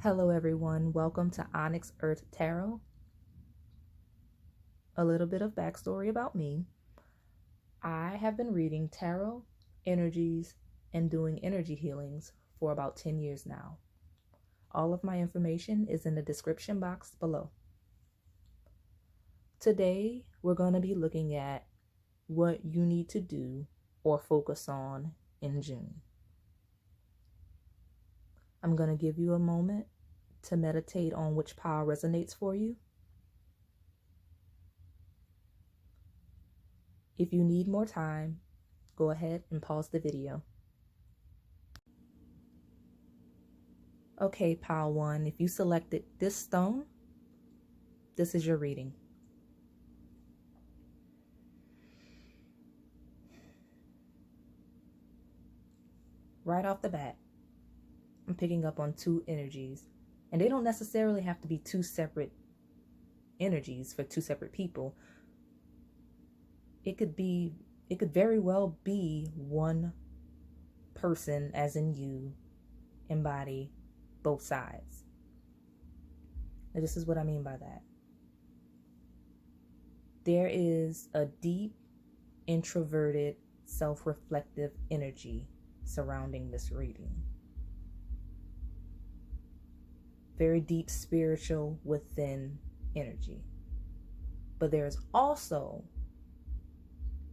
Hello everyone, welcome to Onyx Earth Tarot. A little bit of backstory about me. I have been reading tarot, energies, and doing energy healings for about 10 years now. All of my information is in the description box below. Today, we're going to be looking at what you need to do or focus on in June. I'm going to give you a moment to meditate on which pile resonates for you. If you need more time, go ahead and pause the video. Okay, pile 1, if you selected this stone, this is your reading. Right off the bat, I'm picking up on two energies, and they don't necessarily have to be two separate energies for two separate people. It could very well be one person, as in you, embody both sides. Now, this is what I mean by that. There is a deep, introverted, self-reflective energy surrounding this reading. Very deep spiritual within energy. But there is also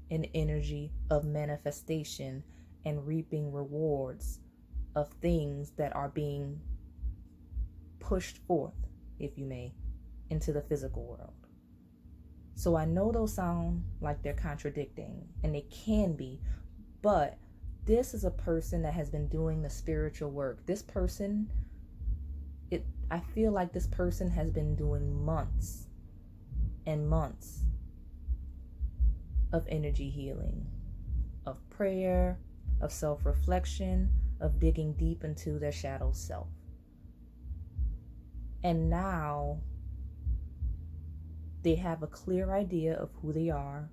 an energy of manifestation and reaping rewards of things that are being pushed forth, if you may, into the physical world. So I know those sound like they're contradicting, and they can be, but this is a person that has been doing the spiritual work. This person, I feel like this person has been doing months and months of energy healing, of prayer, of self-reflection, of digging deep into their shadow self. And now they have a clear idea of who they are,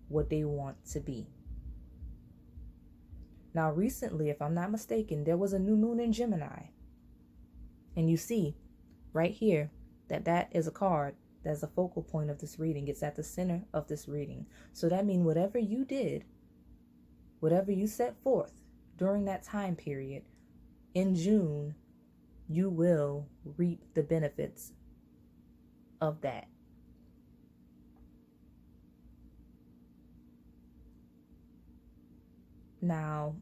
what they want to be. Now recently, if I'm not mistaken, there was a new moon in Gemini. And you see right here that is a card that's a focal point of this reading. It's at the center of this reading. So that means whatever you did, whatever you set forth during that time period, in June, you will reap the benefits of that. Now,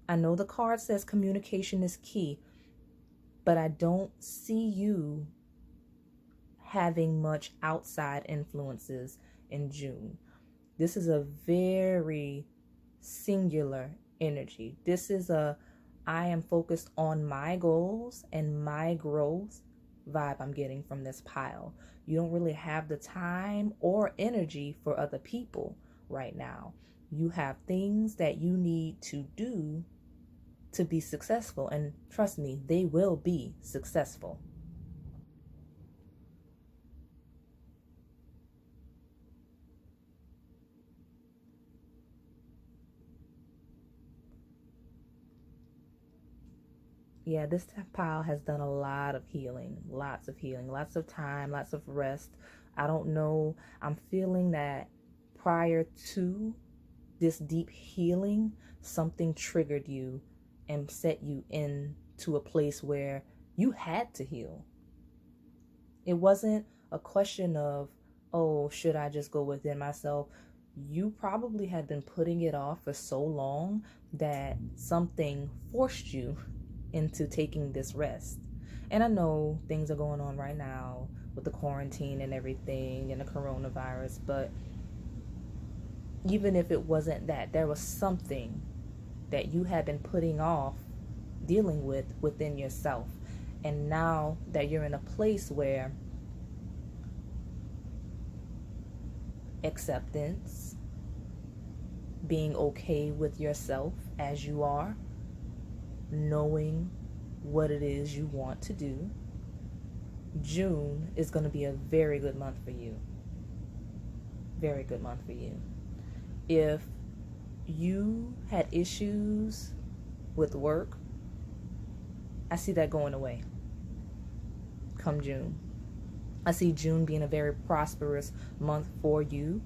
I know the card says communication is key, but I don't see you having much outside influences in June. This is a very singular energy. This is I am focused on my goals and my growth vibe I'm getting from this pile. You don't really have the time or energy for other people right now. You have things that you need to do to be successful, and trust me, they will be successful. Yeah, this pile has done a lot of healing, lots of healing, lots of time, lots of rest. I don't know. I'm feeling that prior to this deep healing, something triggered you and set you into a place where you had to heal. It wasn't a question of, oh, should I just go within myself? You probably had been putting it off for so long that something forced you into taking this rest. And I know things are going on right now with the quarantine and everything and the coronavirus, but even if it wasn't that, there was something that you had been putting off dealing with within yourself. And now that you're in a place where acceptance, being okay with yourself as you are, knowing what it is you want to do, June is going to be a very good month for you. Very good month for you. If you had issues with work, I see that going away come June. I see June being a very prosperous month for you,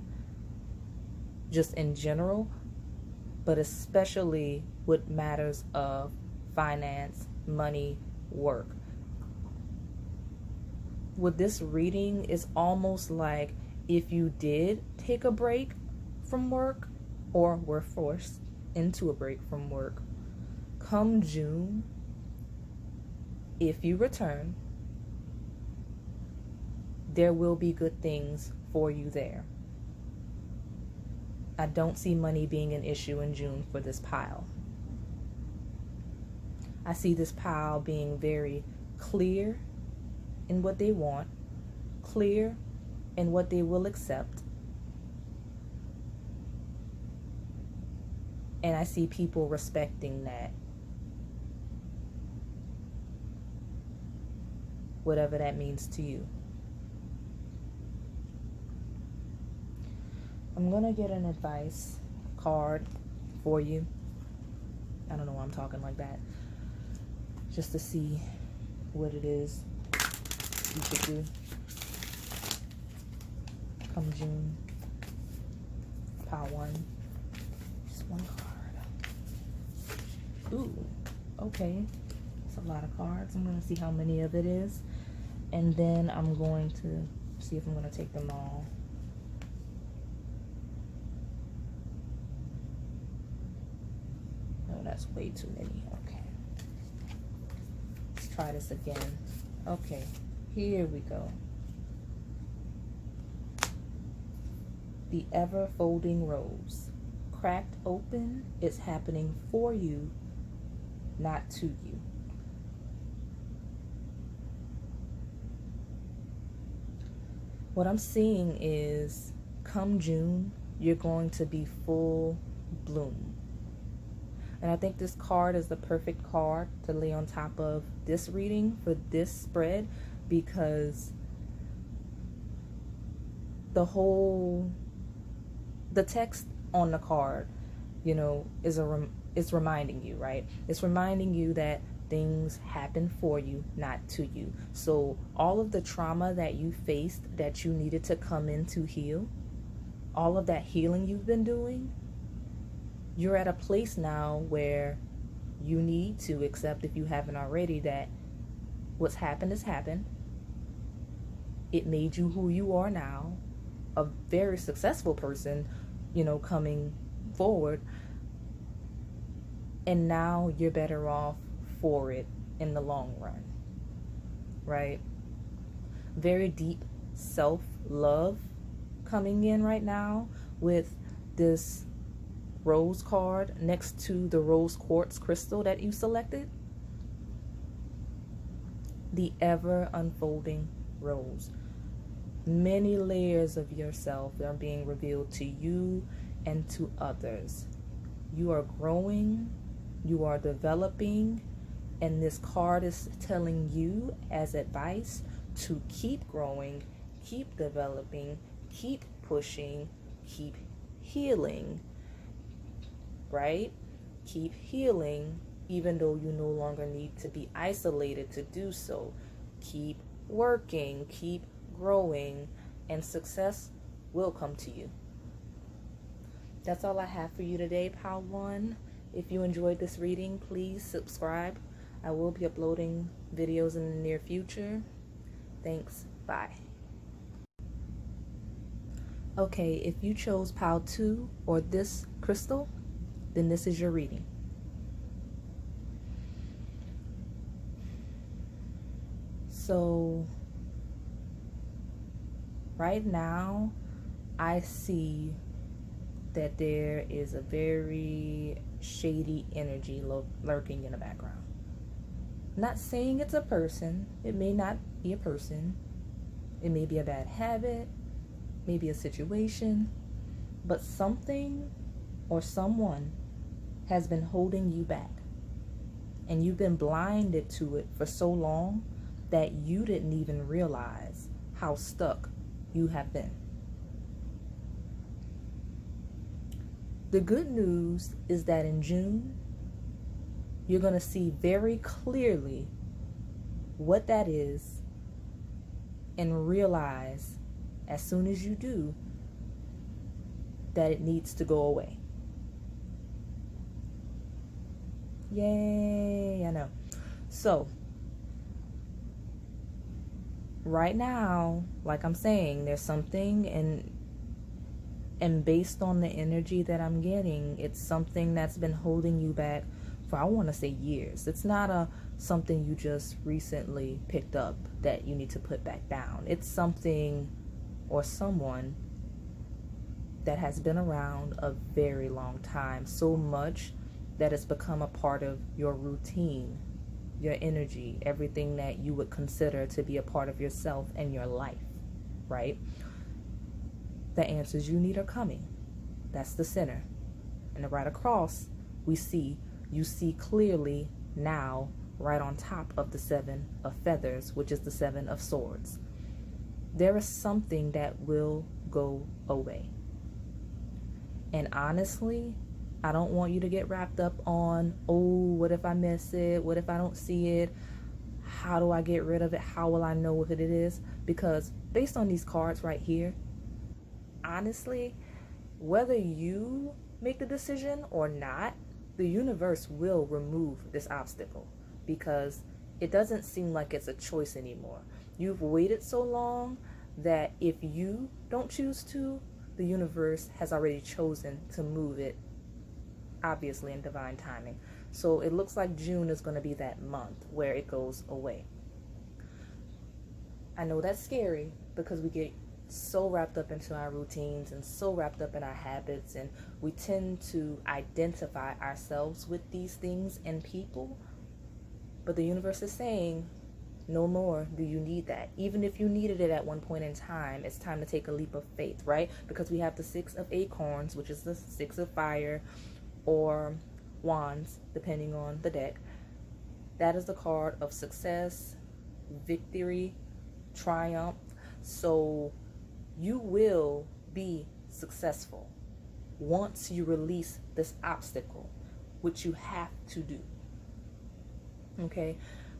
just in general, but especially with matters of finance, money, work. With this reading, it's almost like if you did take a break from work or were forced into a break from work, come June, if you return, there will be good things for you there. I don't see money being an issue in June for this pile. I see this pile being very clear in what they want, clear in what they will accept. And I see people respecting that. Whatever that means to you. I'm going to get an advice card for you. I don't know why I'm talking like that. Just to see what it is you should do come June. Pile 1. Just one card. Ooh, okay. It's a lot of cards. I'm going to see how many of it is. And then I'm going to see if I'm going to take them all. No, that's way too many. Okay. Let's try this again. Okay, here we go. The ever-folding rose. Cracked open, it's happening for you, not to you. What I'm seeing is, come June, you're going to be full bloom. And I think this card is the perfect card to lay on top of this reading for this spread, because the text on the card, you know, is reminding you, right? It's reminding you that things happen for you, not to you. So all of the trauma that you faced that you needed to come in to heal, all of that healing you've been doing, you're at a place now where you need to accept, if you haven't already, that what's happened has happened. It made you who you are now, a very successful person, you know, coming forward. And now you're better off for it in the long run, right? Very deep self-love coming in right now with this rose card next to the rose quartz crystal that you selected. The ever unfolding rose. Many layers of yourself are being revealed to you and to others. You are growing, you are developing, and this card is telling you as advice to keep growing, keep developing, keep pushing, keep healing, right? Keep healing, even though you no longer need to be isolated to do so. Keep working, keep growing, and success will come to you. That's all I have for you today, Pile 1. If you enjoyed this reading, please subscribe. I will be uploading videos in the near future. Thanks. Bye. Okay, if you chose Pile 2 or this crystal, then this is your reading. So, right now, I see that there is a very shady energy lurking in the background. Not saying it's a person. It may not be a person. It may be a bad habit, maybe a situation, but something or someone has been holding you back, and you've been blinded to it for so long that you didn't even realize how stuck you have been. The good news is that in June, You're going to see very clearly what that is and realize as soon as you do that it needs to go away. Yay, I know. So, right now, like I'm saying, there's something, and based on the energy that I'm getting, it's something that's been holding you back for, I want to say, years. It's not something you just recently picked up that you need to put back down. It's something or someone that has been around a very long time, so much that it's become a part of your routine, your energy, everything that you would consider to be a part of yourself and your life, right? The answers you need are coming. That's the center. And right across, you see clearly now, right on top of the 7 of feathers, which is the 7 of swords. There is something that will go away. And honestly, I don't want you to get wrapped up on, oh, what if I miss it? What if I don't see it? How do I get rid of it? How will I know what it is? Because based on these cards right here, honestly, whether you make the decision or not, the universe will remove this obstacle, because it doesn't seem like it's a choice anymore. You've waited so long that if you don't choose to, the universe has already chosen to move it, obviously in divine timing. So it looks like June is going to be that month where it goes away. I know that's scary because we get so wrapped up into our routines and so wrapped up in our habits, and we tend to identify ourselves with these things and people. But the universe is saying, no more do you need that. Even if you needed it at one point in time, it's time to take a leap of faith, right? Because we have the 6 of acorns, which is the 6 of fire, or wands, depending on the deck. That is the card of success, victory, triumph. So you will be successful once you release this obstacle, which you have to do. Okay,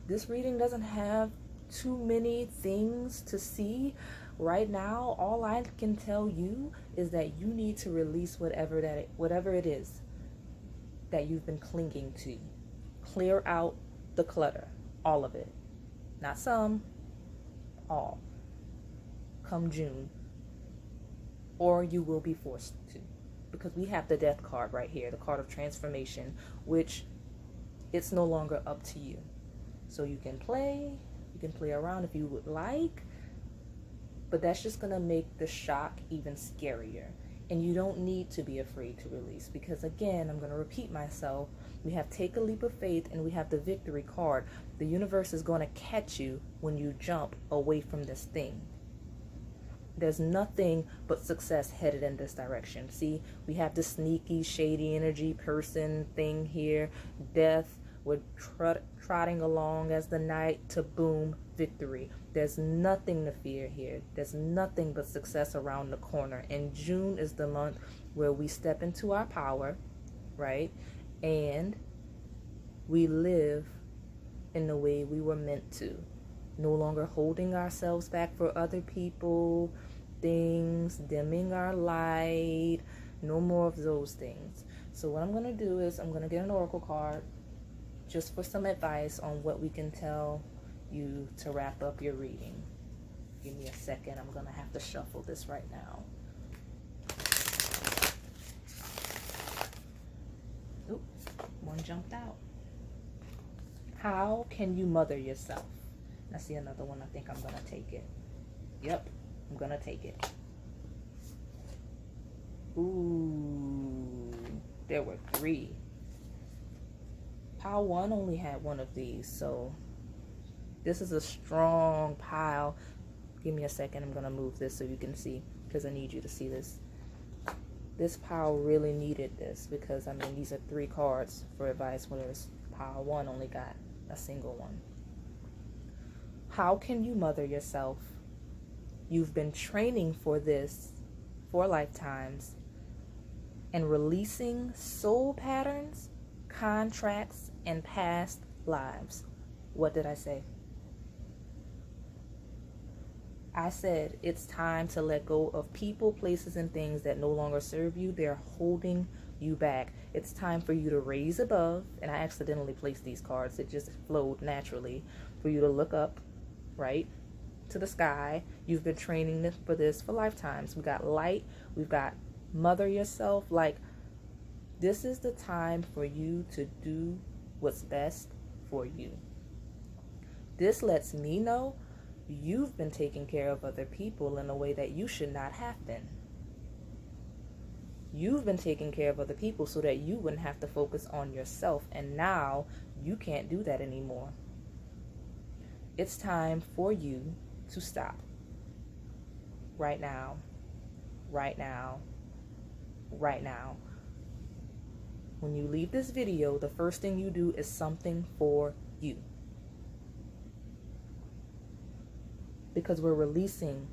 this reading doesn't have too many things to see right now. All I can tell you is that you need to release whatever it is that you've been clinging to. Clear out the clutter, all of it. Not some, all. Come June. Or you will be forced to. Because we have the death card right here, the card of transformation, which it's no longer up to you. So you can play around if you would like, but that's just going to make the shock even scarier. And you don't need to be afraid to release, because again, I'm going to repeat myself. We have take a leap of faith and we have the victory card. The universe is going to catch you when you jump away from this thing. There's nothing but success headed in this direction. See, we have the sneaky, shady energy person thing here. Death, we're trotting along as the night to boom, victory. There's nothing to fear here. There's nothing but success around the corner. And June is the month where we step into our power, right? And we live in the way we were meant to. No longer holding ourselves back for other people, things, dimming our light. No more of those things. So what I'm going to do is I'm going to get an oracle card just for some advice on what we can tell you to wrap up your reading. Give me a second. I'm going to have to shuffle this right now. Oop, one jumped out. How can you mother yourself? I see another one. I think I'm going to take it. Yep, I'm going to take it. Ooh, there were 3. Pile 1 only had 1 of these, so this is a strong pile. Give me a second. I'm going to move this so you can see, because I need you to see this. This pile really needed this, because, I mean, these are 3 cards for advice, whereas pile 1 only got a single one. How can you mother yourself? You've been training for this for lifetimes, and releasing soul patterns contracts, and past lives. What did I say? I said it's time to let go of people, places, and things that no longer serve you. They're holding you back. It's time for you to raise above. And I accidentally placed these cards. It just flowed naturally. For you to look up, right, to the sky. You've been training for this for lifetimes. We got light. We've got mother yourself. Like, this is the time for you to do what's best for you. This lets me know you've been taking care of other people in a way that you should not have been. You've been taking care of other people so that you wouldn't have to focus on yourself, and now you can't do that anymore. It's time for you to stop. Right now. Right now. Right now. When you leave this video, the first thing you do is something for you. Because we're releasing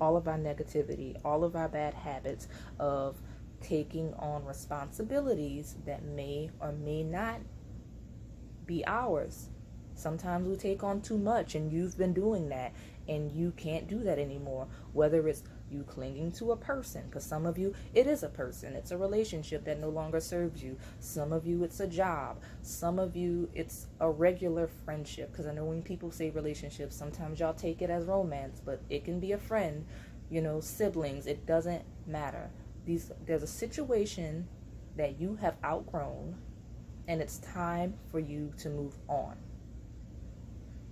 all of our negativity, all of our bad habits of taking on responsibilities that may or may not be ours. Sometimes we take on too much, and you've been doing that, and you can't do that anymore. Whether it's you clinging to a person, because some of you, it is a person. It's a relationship that no longer serves you. Some of you, it's a job. Some of you, it's a regular friendship, because I know when people say relationships, sometimes y'all take it as romance, but it can be a friend, siblings. It doesn't matter. There's a situation that you have outgrown, and it's time for you to move on.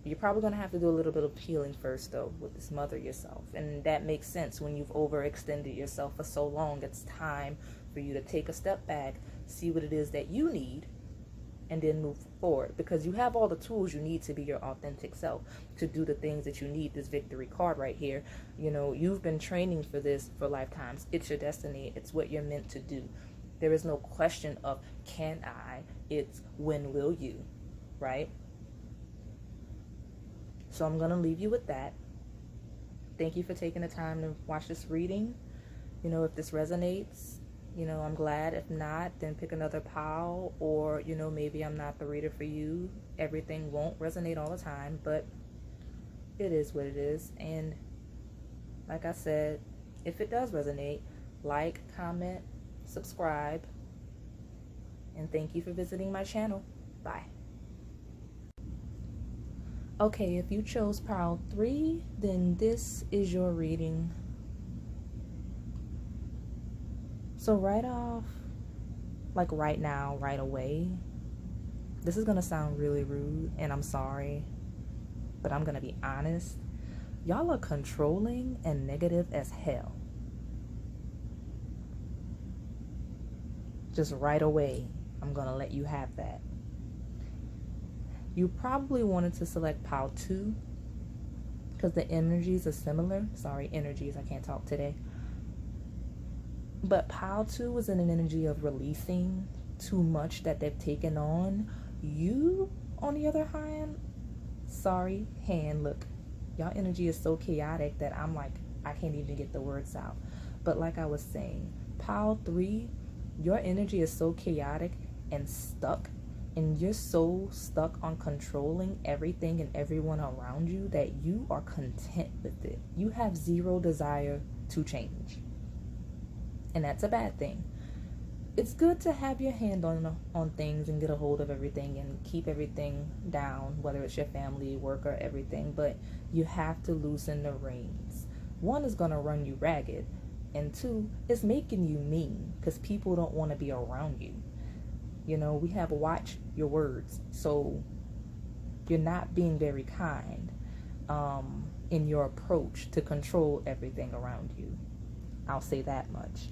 You're probably going to have to do a little bit of healing first, though, with this mother yourself. And that makes sense when you've overextended yourself for so long. It's time for you to take a step back, see what it is that you need, and then move forward. Because you have all the tools you need to be your authentic self, to do the things that you need. This victory card right here, you've been training for this for lifetimes. It's your destiny. It's what you're meant to do. There is no question of can I. It's when will you, right? So I'm going to leave you with that. Thank you for taking the time to watch this reading. If this resonates, I'm glad. If not, then pick another pile, or, maybe I'm not the reader for you. Everything won't resonate all the time, but it is what it is. And like I said, if it does resonate, like, comment, subscribe, and thank you for visiting my channel. Bye. Okay, if you chose pile 3, then this is your reading. So right off, like right now, right away, this is going to sound really rude, and I'm sorry, but I'm going to be honest. Y'all are controlling and negative as hell. Just right away, I'm going to let you have that. You probably wanted to select pile 2 because the energies are similar. Sorry, energies, I can't talk today. But pile 2 was in an energy of releasing too much that they've taken on. You, on the other hand, look, y'all energy is so chaotic that I'm like, I can't even get the words out. But like I was saying, pile 3, your energy is so chaotic and stuck. And you're so stuck on controlling everything and everyone around you that you are content with it. You have zero desire to change. And that's a bad thing. It's good to have your hand on things and get a hold of everything and keep everything down, whether it's your family, work, or everything. But you have to loosen the reins. 1 is going to run you ragged. And 2, it's making you mean because people don't want to be around you. We have watch your words. So you're not being very kind in your approach to control everything around you. I'll say that much.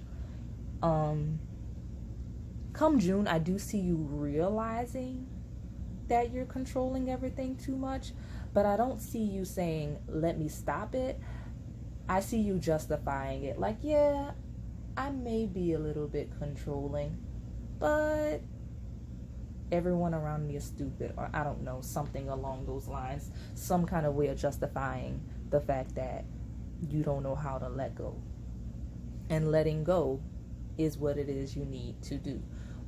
Come June, I do see you realizing that you're controlling everything too much, but I don't see you saying, let me stop it. I see you justifying it. Like, yeah, I may be a little bit controlling, but everyone around me is stupid, or I don't know, something along those lines. Some kind of way of justifying the fact that you don't know how to let go. And letting go is what it is you need to do.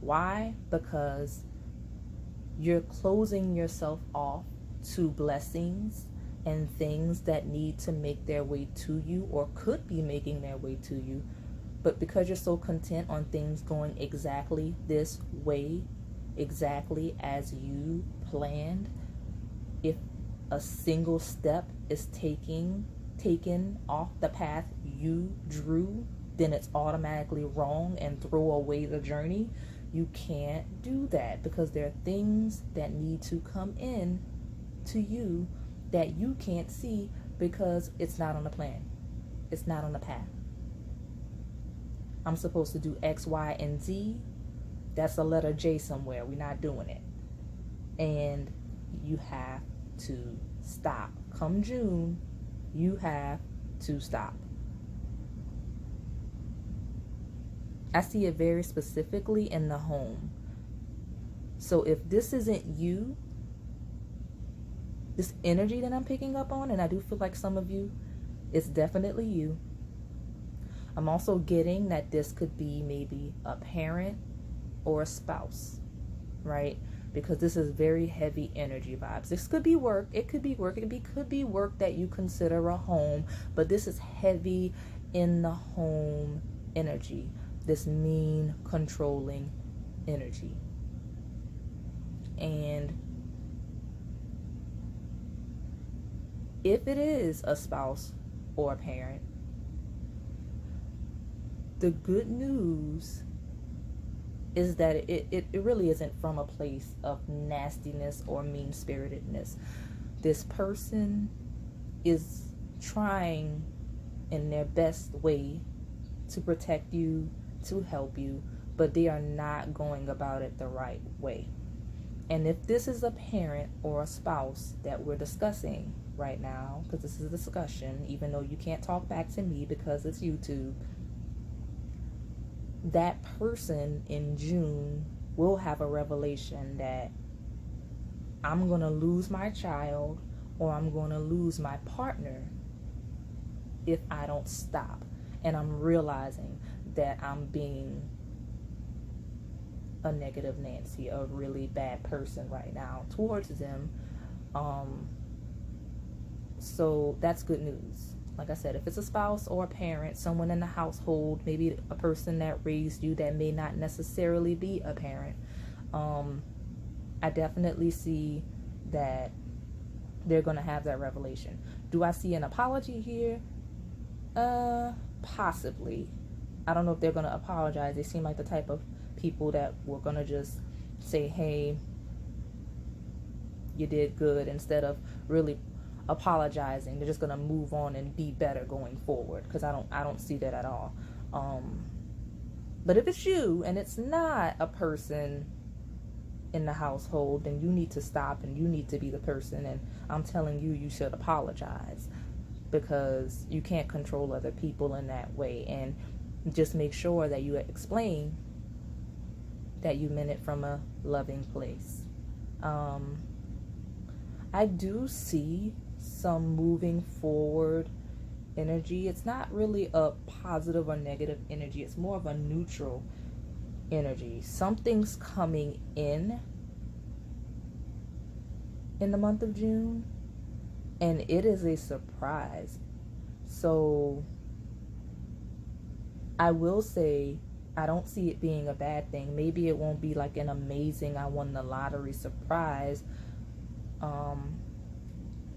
Why? Because you're closing yourself off to blessings and things that need to make their way to you or could be making their way to you. But because you're so content on things going exactly this way, exactly as you planned, if a single step is taken off the path you drew, then it's automatically wrong and throw away the journey. You can't do that because there are things that need to come in to you that you can't see because it's not on the plan. It's not on the path. I'm supposed to do X, Y, and Z. That's a letter J somewhere. We're not doing it. And you have to stop. Come June, you have to stop. I see it very specifically in the home. So if this isn't you, this energy that I'm picking up on, and I do feel like some of you, it's definitely you. I'm also getting that this could be maybe a parent or a spouse, right? Because this is very heavy energy vibes. This could be work. It could be work. Could be work that you consider a home, but this is heavy in the home energy. This mean, controlling energy. And if it is a spouse or a parent, the good news is that it really isn't from a place of nastiness or mean-spiritedness. This person is trying in their best way to protect you, to help you, but they are not going about it the right way. And if this is a parent or a spouse that we're discussing right now, because this is a discussion, even though you can't talk back to me because it's YouTube, that person in June will have a revelation that I'm going to lose my child or I'm going to lose my partner if I don't stop. And I'm realizing that I'm being a negative Nancy, a really bad person right now towards them. So that's good news. Like I said, if it's a spouse or a parent, someone in the household, maybe a person that raised you that may not necessarily be a parent, I definitely see that they're going to have that revelation. Do I see an apology here? Possibly. I don't know if they're going to apologize. They seem like the type of people that were going to just say, hey, you did good, instead of really apologizing. They're just going to move on and be better going forward, because I don't see that at all. But if it's you and it's not a person in the household, then you need to stop and you need to be the person, and I'm telling you, you should apologize, because you can't control other people in that way. And just make sure that you explain that you meant it from a loving place. I do see some moving forward energy. It's not really a positive or negative energy. It's more of a neutral energy. Something's coming in the month of June, and it is a surprise. So I will say, I don't see it being a bad thing. Maybe it won't be like an amazing I won the lottery surprise,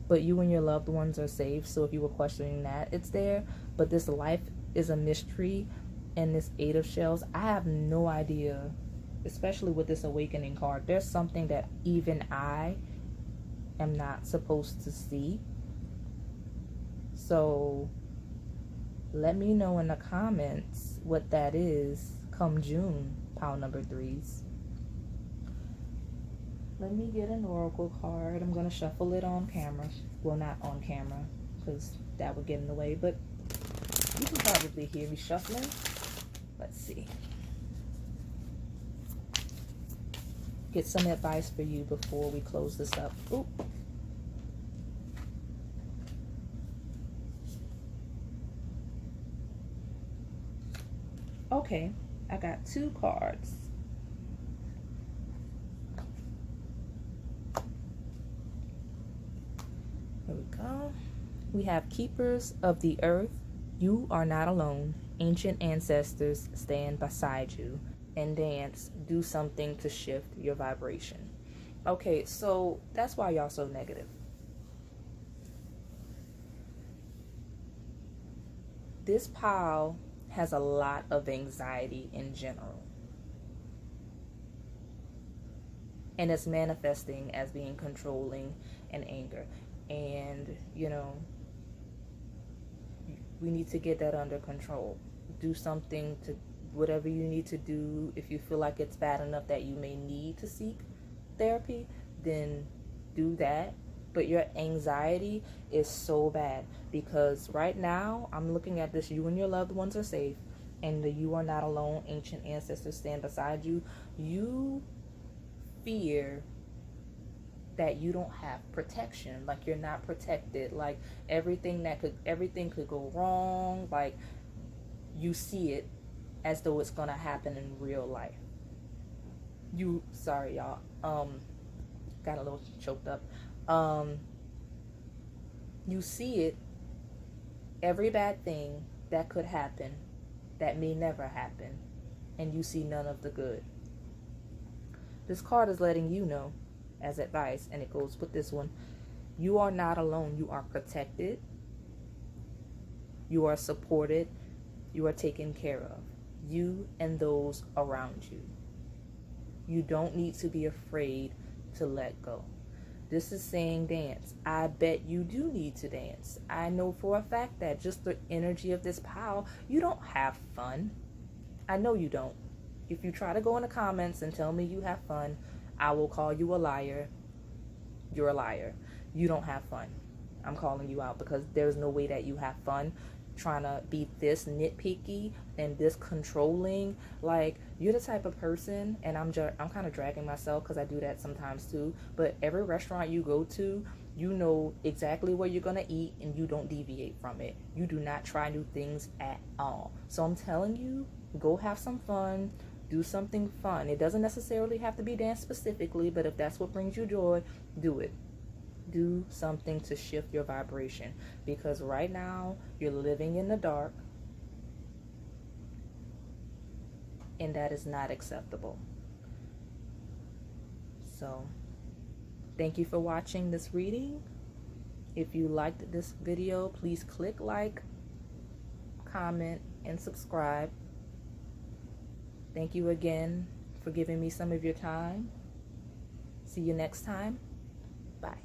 but you and your loved ones are safe. So if you were questioning that, it's there. But this life is a mystery, and this Eight of Shells, I have no idea, especially with this awakening card. There's something that even I am not supposed to see. So let me know in the comments what that is come June, pile number 3s. Let me get an oracle card. I'm going to shuffle it on camera. Well, not on camera, because that would get in the way, but you can probably hear me shuffling. Let's see. Get some advice for you before we close this up. Oop. Okay, I got 2 cards. go. We have keepers of the earth. You are not alone. Ancient ancestors stand beside you. And dance. Do something to shift your vibration. Okay, so that's why y'all so negative. This pile has a lot of anxiety in general. And it's manifesting as being controlling and anger. And, you know, we need to get that under control. Do something to whatever you need to do. If you feel like it's bad enough that you may need to seek therapy, then do that. But your anxiety is so bad because right now I'm looking at this. You and your loved ones are safe, and you are not alone. Ancient ancestors stand beside you. You fear that you don't have protection, like you're not protected, like everything could go wrong, like you see it as though it's gonna happen in real life. Sorry y'all, got a little choked up. You see it, every bad thing that could happen that may never happen, and you see none of the good. This card is letting you know as advice, and it goes with this one. You are not alone. You are protected. You are supported. You are taken care of. You and those around you. You don't need to be afraid to let go. This is saying dance. I bet you do need to dance. I know for a fact that just the energy of this pile, you don't have fun. I know you don't. If you try to go in the comments and tell me you have fun, I will call you a liar. You're a liar. You don't have fun. I'm calling you out because there's no way that you have fun trying to be this nitpicky and this controlling. Like, you're the type of person, and I'm kind of dragging myself because I do that sometimes too, but every restaurant you go to, you know exactly what you're going to eat and you don't deviate from it. You do not try new things at all. So I'm telling you, go have some fun. Do something fun. It doesn't necessarily have to be dance specifically, but if that's what brings you joy, do it. Do something to shift your vibration, because right now you're living in the dark, and that is not acceptable. So thank you for watching this reading. If you liked this video, please click like, comment, and subscribe. Thank you again for giving me some of your time. See you next time. Bye.